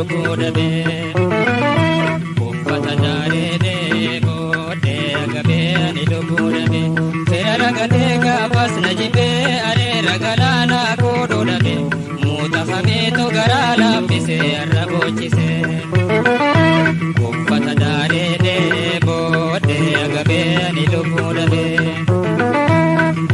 lubudabe uffata daaree boodee agabee ni lubudabe fira ragatee gaafas na jibee areera galaanaa koodhoodhabe muuta fameetu garaa laaffisee arra boochise uffata daaree boodee agabee ni lubudabe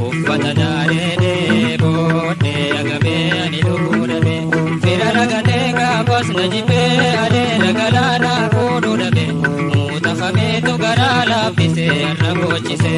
uffata daaree boodee agabee ni lubudabe fira ragatee gaafas na jibee areera galaanaa koodhoodhabe muuta fameetu garaa laaffisee arra boochise.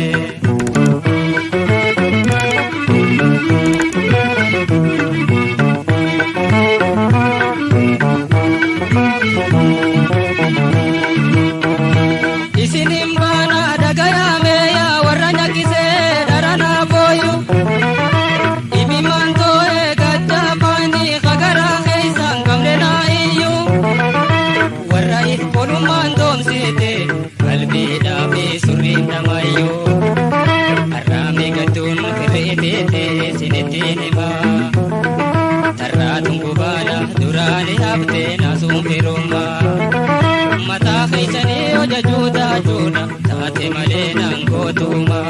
Mata keeysani oja juuta juuna taate malee nan gootuma.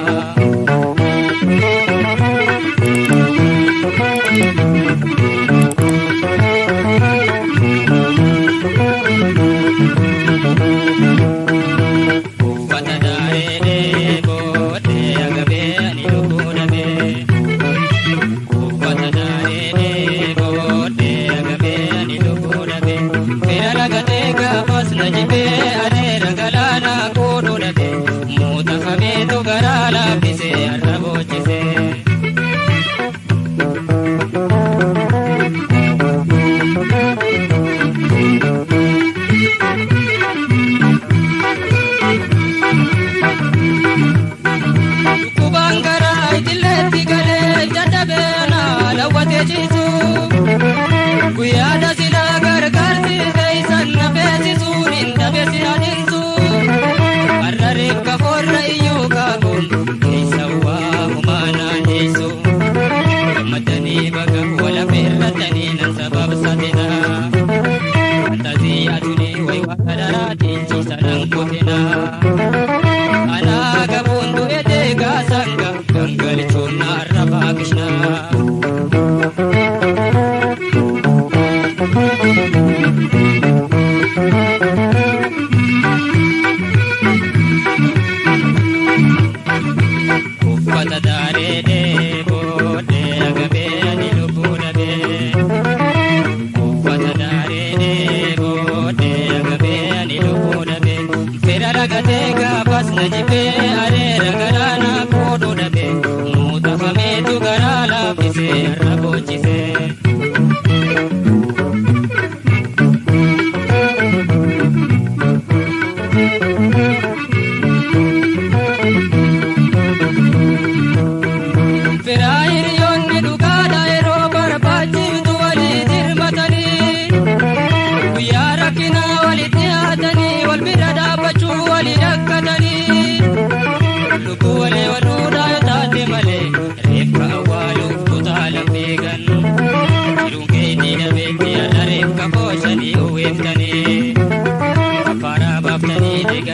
Uffata daaree boodee agabee ni lubudabe uffata daaree boodee agabee ni lubudabe fira ragatee gaafas na jibee areera galaanaa koodhoodhabe muuta fameetu garaa laaffisee arra boochise. Dhukkubaan garaa idileetti galee jajjabee na lawwatee ciisu guyyaadha silaa gargaarsi keeysan na beeksisuun hin dhabeesi adeemsu har'a reefka foorra iyyuu kaakuun keeysa waa humaanaan dhiisu gammadanii baga wala beerratanii nan sababsatina fantazii adunii way waa daraatiin ciisa nan kutina anaa gabuun du'e deegaa sanga gangalchuun na arrabaa kishnaa. Uffata daaree boodee agabee ni lubudabe uffata daaree boodee agabee ni lubudabe fira ragatee gaafas na jibee areera galaanaa koodhoodhabe muuta fameetu garaa laaffisee arra boochise.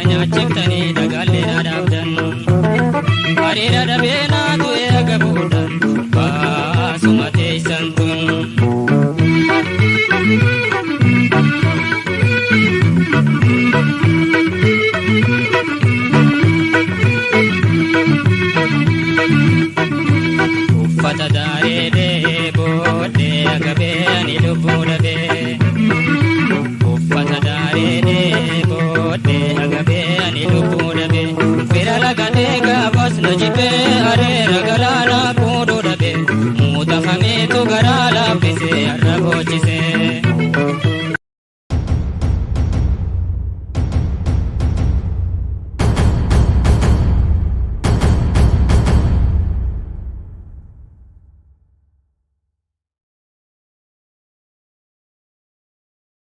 Dagale na dabdan, arira dabe